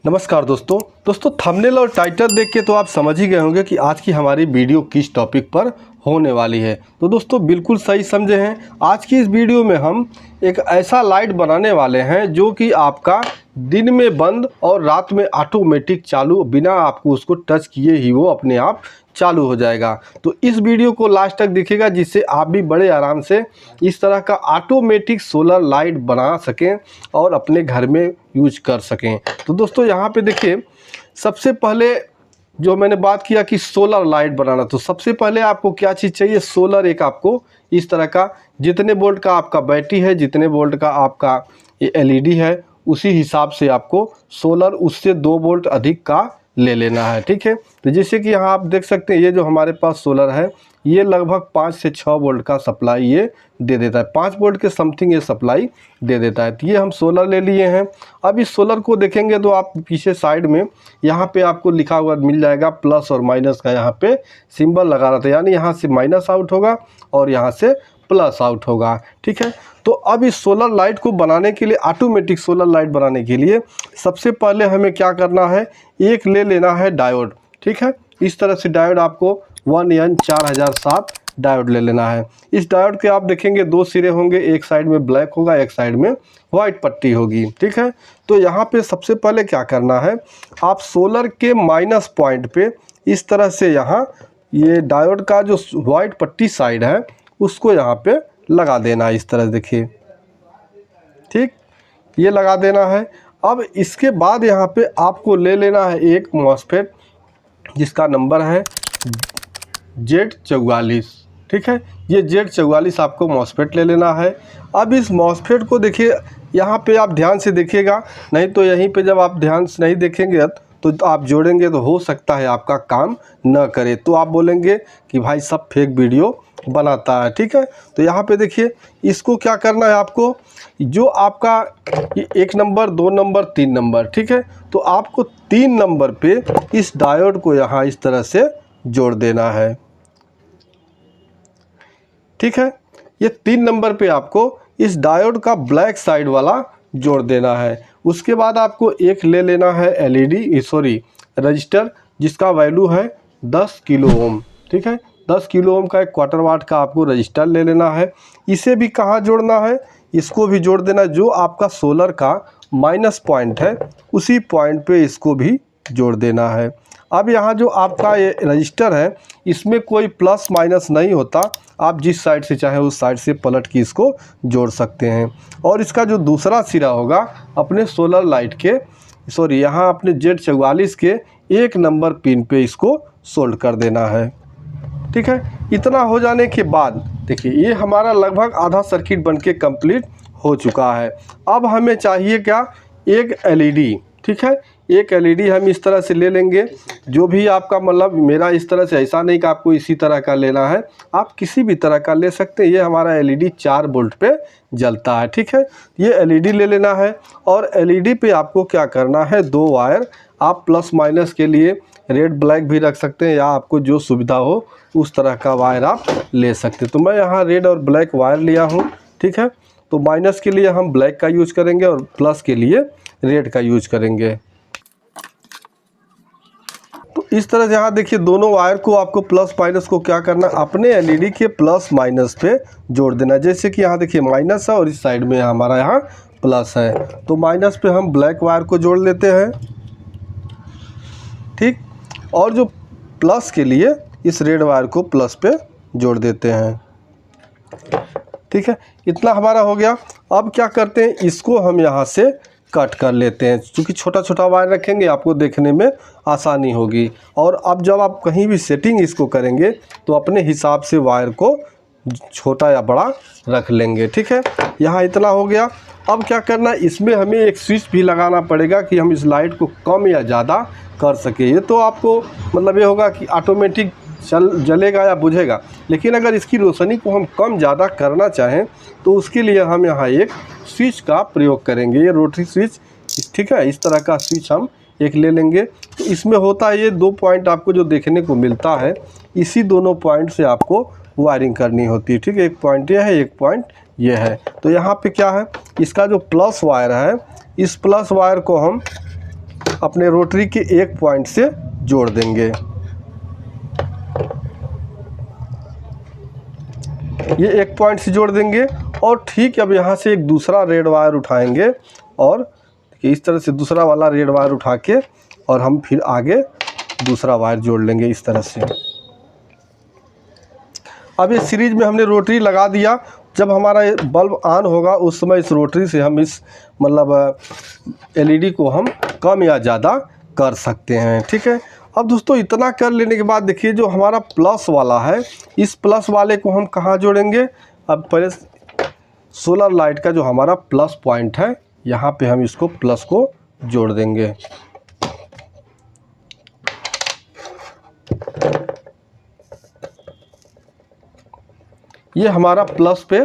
नमस्कार दोस्तों थंबनेल और टाइटल देख के तो आप समझ ही गए होंगे कि आज की हमारी वीडियो किस टॉपिक पर होने वाली है। तो दोस्तों बिल्कुल सही समझे हैं। आज की इस वीडियो में हम एक ऐसा लाइट बनाने वाले हैं जो कि आपका दिन में बंद और रात में ऑटोमेटिक चालू, बिना आपको उसको टच किए ही वो अपने आप चालू हो जाएगा। तो इस वीडियो को लास्ट तक देखिएगा जिससे आप भी बड़े आराम से इस तरह का ऑटोमेटिक सोलर लाइट बना सकें और अपने घर में यूज कर सकें। तो दोस्तों यहाँ पे देखिए, सबसे पहले जो मैंने बात किया कि सोलर लाइट बनाना, तो सबसे पहले आपको क्या चीज़ चाहिए। सोलर एक आपको इस तरह का, जितने वोल्ट का आपका बैटरी है, जितने वोल्ट का आपका ये एलईडी है, उसी हिसाब से आपको सोलर उससे 2 वोल्ट अधिक का ले लेना है। ठीक है, तो जैसे कि यहाँ आप देख सकते हैं, ये जो हमारे पास सोलर है ये लगभग 5 से 6 वोल्ट का सप्लाई ये दे देता है। 5 वोल्ट के समथिंग ये सप्लाई दे देता है। तो ये हम सोलर ले लिए हैं। अब इस सोलर को देखेंगे तो आप पीछे साइड में यहाँ पे आपको लिखा हुआ मिल जाएगा प्लस और माइनस का, यहाँ पे सिंबल लगा रहा था, यानी यहाँ से माइनस आउट होगा और यहाँ से प्लस आउट होगा। ठीक है, तो अब इस सोलर लाइट को बनाने के लिए, ऑटोमेटिक सोलर लाइट बनाने के लिए सबसे पहले हमें क्या करना है, एक ले लेना है डायोड। ठीक है, इस तरह से डायोड आपको 1N4007 डायोड ले लेना है। इस डायोड के आप देखेंगे 2 सिरे होंगे, एक साइड में ब्लैक होगा, एक साइड में वाइट पट्टी होगी। ठीक है, तो यहाँ पे सबसे पहले क्या करना है, आप सोलर के माइनस पॉइंट पे इस तरह से यहाँ ये डायोड का जो वाइट पट्टी साइड है उसको यहाँ पे लगा देना है, इस तरह देखिए। ठीक, ये लगा देना है। अब इसके बाद यहाँ पे आपको ले लेना है एक मॉसफेट जिसका नंबर है Z44। ठीक है, ये Z44 आपको मॉसफेट ले लेना है। अब इस मॉसफेट को देखिए, यहाँ पे आप ध्यान से देखिएगा, नहीं तो यहीं पे जब आप ध्यान से नहीं देखेंगे तो आप जोड़ेंगे तो हो सकता है आपका काम न करे, तो आप बोलेंगे कि भाई सब फेक वीडियो बनाता है। ठीक है, तो यहाँ पे देखिए, इसको क्या करना है आपको, जो आपका 1 नंबर 2 नंबर 3 नंबर, ठीक है, तो आपको 3 नंबर पे इस डायोड को यहाँ इस तरह से जोड़ देना है। ठीक है, ये 3 नंबर पे आपको इस डायोड का ब्लैक साइड वाला जोड़ देना है। उसके बाद आपको एक ले लेना है रजिस्टर जिसका वैल्यू है 10 किलो ओम। ठीक है, 10 किलो ओम का एक क्वार्टर वाट का आपको रजिस्टर ले लेना है। इसे भी कहाँ जोड़ना है, इसको भी जोड़ देना है। जो आपका सोलर का माइनस पॉइंट है उसी पॉइंट पे इसको भी जोड़ देना है। अब यहाँ जो आपका ये रजिस्टर है इसमें कोई प्लस माइनस नहीं होता, आप जिस साइड से चाहे उस साइड से पलट के इसको जोड़ सकते हैं। और इसका जो दूसरा सिरा होगा अपने सोलर लाइट के, यहाँ अपने Z44 के 1 नंबर पिन पे इसको सोल्ड कर देना है। ठीक है, इतना हो जाने के बाद देखिए ये हमारा लगभग आधा सर्किट बनके कंप्लीट हो चुका है। अब हमें चाहिए क्या, एक एलईडी। ठीक है, एक एलईडी हम इस तरह से ले लेंगे, जो भी आपका मतलब, मेरा इस तरह से ऐसा नहीं कि आपको इसी तरह का लेना है, आप किसी भी तरह का ले सकते हैं। ये हमारा एलईडी 4 वोल्ट पे जलता है। ठीक है, ये एलईडी ले लेना है और एलईडी पे आपको क्या करना है, 2 वायर, आप प्लस माइनस के लिए रेड ब्लैक भी रख सकते हैं या आपको जो सुविधा हो उस तरह का वायर आप ले सकते हैं। तो मैं यहाँ रेड और ब्लैक वायर लिया हूँ। ठीक है, तो माइनस के लिए हम ब्लैक का यूज करेंगे और प्लस के लिए रेड का यूज करेंगे। तो इस तरह से यहाँ देखिए, दोनों वायर को आपको प्लस माइनस को क्या करना, अपने एलईडी के प्लस माइनस पे जोड़ देना। जैसे कि यहाँ देखिए माइनस है और इस साइड में हमारा यहाँ प्लस है, तो माइनस पे हम ब्लैक वायर को जोड़ लेते हैं। ठीक, और जो प्लस के लिए इस रेड वायर को प्लस पे जोड़ देते हैं। ठीक है, इतना हमारा हो गया। अब क्या करते हैं, इसको हम यहाँ से कट कर लेते हैं, क्योंकि छोटा छोटा वायर रखेंगे आपको देखने में आसानी होगी। और अब जब आप कहीं भी सेटिंग इसको करेंगे तो अपने हिसाब से वायर को छोटा या बड़ा रख लेंगे। ठीक है, यहाँ इतना हो गया। अब क्या करना है, इसमें हमें एक स्विच भी लगाना पड़ेगा कि हम इस लाइट को कम या ज़्यादा कर सके। ये तो आपको मतलब ये होगा कि ऑटोमेटिक जलेगा या बुझेगा, लेकिन अगर इसकी रोशनी को हम कम ज़्यादा करना चाहें तो उसके लिए हम यहाँ एक स्विच का प्रयोग करेंगे, ये रोटरी स्विच। ठीक है, इस तरह का स्विच हम एक ले लेंगे। तो इसमें होता है ये 2 पॉइंट आपको जो देखने को मिलता है, इसी दोनों पॉइंट से आपको वायरिंग करनी होती है। ठीक है, एक पॉइंट ये है, एक पॉइंट ये है। तो यहाँ पे क्या है, इसका जो प्लस वायर है, इस प्लस वायर को हम अपने रोटरी के एक पॉइंट से जोड़ देंगे। ये एक पॉइंट से जोड़ देंगे और ठीक अब यहाँ से एक दूसरा रेड वायर उठाएंगे और इस तरह से दूसरा वाला रेड वायर उठा के और हम फिर आगे दूसरा वायर जोड़ लेंगे इस तरह से। अब ये सीरीज में हमने रोटरी लगा दिया। जब हमारा बल्ब ऑन होगा उस समय इस रोटरी से हम इस मतलब एलईडी को हम कम या ज़्यादा कर सकते हैं। ठीक है, अब दोस्तों इतना कर लेने के बाद देखिए जो हमारा प्लस वाला है, इस प्लस वाले को हम कहाँ जोड़ेंगे। अब पहले सोलर लाइट का जो हमारा प्लस पॉइंट है यहाँ पे हम इसको प्लस को जोड़ देंगे। ये हमारा प्लस पे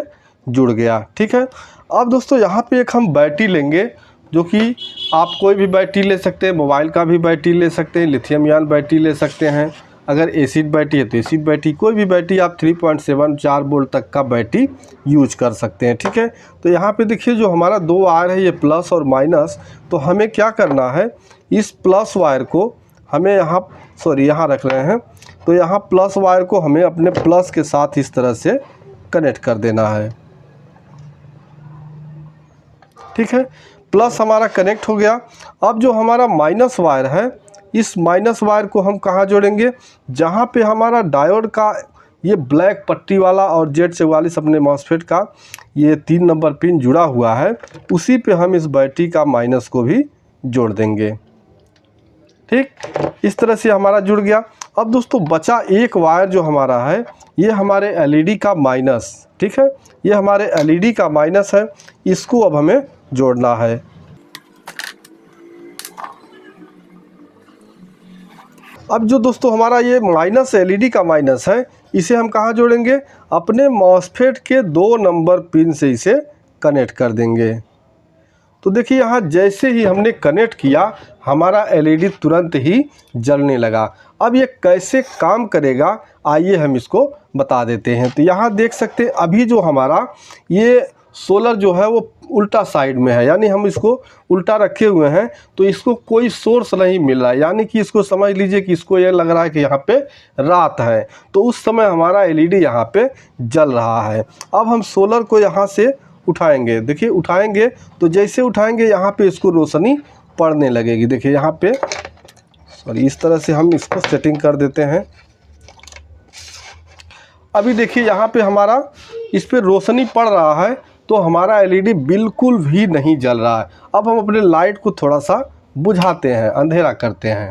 जुड़ गया। ठीक है, अब दोस्तों यहाँ पे एक हम बैटरी लेंगे, जो कि आप कोई भी बैटरी ले सकते हैं, मोबाइल का भी बैटरी ले सकते हैं, लिथियम आयन बैटरी ले सकते हैं। अगर एसिड बैटरी है तो एसिड बैटरी, कोई भी बैटरी आप 3.74 वोल्ट तक का बैटरी यूज कर सकते हैं। ठीक है, तो यहाँ पे देखिए जो हमारा दो वायर है ये प्लस और माइनस, तो हमें क्या करना है, इस प्लस वायर को हमें यहाँ रख रहे हैं, तो यहाँ प्लस वायर को हमें अपने प्लस के साथ इस तरह से कनेक्ट कर देना है। ठीक है, प्लस हमारा कनेक्ट हो गया। अब जो हमारा माइनस वायर है, इस माइनस वायर को हम कहाँ जोड़ेंगे, जहाँ पे हमारा डायोड का ये ब्लैक पट्टी वाला और Z44 अपने मॉसफेट का ये 3 नंबर पिन जुड़ा हुआ है, उसी पे हम इस बैटरी का माइनस को भी जोड़ देंगे। ठीक, इस तरह से हमारा जुड़ गया। अब दोस्तों बचा एक वायर जो हमारा है, ये हमारे एलईडी का माइनस। ठीक है, ये हमारे एलईडी का माइनस है, इसको अब हमें जोड़ना है। अब जो दोस्तों हमारा ये माइनस एलईडी का माइनस है, इसे हम कहाँ जोड़ेंगे, अपने मॉसफेट के 2 नंबर पिन से इसे कनेक्ट कर देंगे। तो देखिए यहाँ जैसे ही हमने कनेक्ट किया, हमारा एलईडी तुरंत ही जलने लगा। अब ये कैसे काम करेगा आइए हम इसको बता देते हैं। तो यहाँ देख सकते हैं अभी जो हमारा ये सोलर जो है वो उल्टा साइड में है, यानी हम इसको उल्टा रखे हुए हैं, तो इसको कोई सोर्स नहीं मिल रहा है। यानी कि इसको समझ लीजिए कि इसको ये लग रहा है कि यहाँ पे रात है, तो उस समय हमारा एलईडी यहाँ पे जल रहा है। अब हम सोलर को यहाँ से उठाएंगे, देखिए उठाएंगे तो जैसे उठाएंगे यहाँ पे इसको रोशनी पड़ने लगेगी। देखिए यहाँ पे इस तरह से हम इसको सेटिंग कर देते हैं। अभी देखिए यहाँ पे हमारा इस पे रोशनी पड़ रहा है, तो हमारा एलईडी बिल्कुल भी नहीं जल रहा है। अब हम अपने लाइट को थोड़ा सा बुझाते हैं, अंधेरा करते हैं,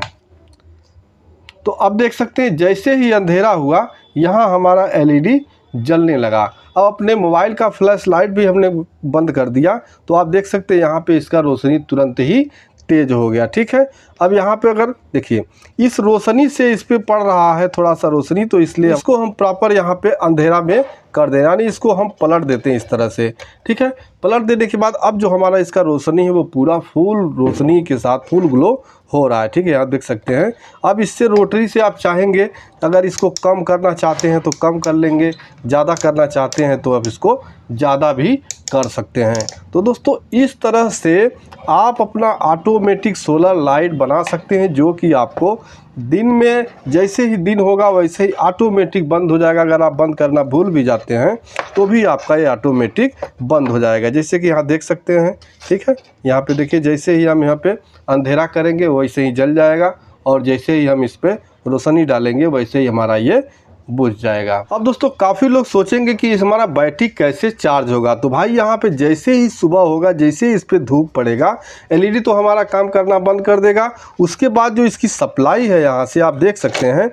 तो अब देख सकते हैं जैसे ही अंधेरा हुआ यहाँ हमारा एलईडी जलने लगा। अब अपने मोबाइल का फ्लैश लाइट भी हमने बंद कर दिया, तो आप देख सकते हैं यहाँ पे इसका रोशनी तुरंत ही तेज हो गया। ठीक है, अब यहाँ पे अगर देखिए इस रोशनी से इस पे पड़ रहा है थोड़ा सा रोशनी, तो इसलिए इसको हम प्रॉपर यहाँ पे अंधेरा में कर दें, यानी इसको हम पलट देते हैं इस तरह से। ठीक है, पलट देने के बाद अब जो हमारा इसका रोशनी है वो पूरा फुल रोशनी के साथ फुल ग्लो हो रहा है। ठीक है, आप देख सकते हैं। अब इससे रोटरी से आप चाहेंगे अगर इसको कम करना चाहते हैं तो कम कर लेंगे, ज़्यादा करना चाहते हैं तो अब इसको ज़्यादा भी कर सकते हैं। तो दोस्तों इस तरह से आप अपना ऑटोमेटिक सोलर लाइट बना सकते हैं, जो कि आपको दिन में जैसे ही दिन होगा वैसे ही ऑटोमेटिक बंद हो जाएगा। अगर आप बंद करना भूल भी जाते हैं तो भी आपका ये ऑटोमेटिक बंद हो जाएगा, जैसे कि यहाँ देख सकते हैं। ठीक है, यहाँ पे देखिए जैसे ही हम यहाँ पे अंधेरा करेंगे वैसे ही जल जाएगा, और जैसे ही हम इस पर रोशनी डालेंगे वैसे ही हमारा ये बुझ जाएगा। अब दोस्तों काफ़ी लोग सोचेंगे कि हमारा बैटरी कैसे चार्ज होगा, तो भाई यहाँ पे जैसे ही सुबह होगा, जैसे ही इस पर धूप पड़ेगा, एलईडी तो हमारा काम करना बंद कर देगा। उसके बाद जो इसकी सप्लाई है यहाँ से आप देख सकते हैं,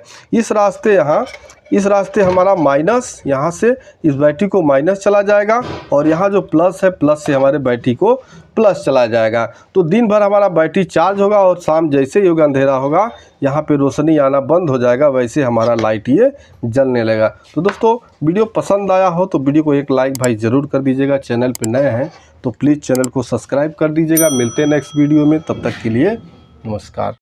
इस रास्ते हमारा माइनस, यहाँ से इस बैटरी को माइनस चला जाएगा, और यहाँ जो प्लस है प्लस से हमारे बैटरी को प्लस चला जाएगा। तो दिन भर हमारा बैटरी चार्ज होगा, और शाम जैसे ही होगा अंधेरा होगा यहाँ पे रोशनी आना बंद हो जाएगा, वैसे हमारा लाइट ये जलने लगेगा। तो दोस्तों वीडियो पसंद आया हो तो वीडियो को एक लाइक भाई ज़रूर कर दीजिएगा। चैनल पे नए हैं तो प्लीज़ चैनल को सब्सक्राइब कर दीजिएगा। मिलते हैं नेक्स्ट वीडियो में, तब तक के लिए नमस्कार।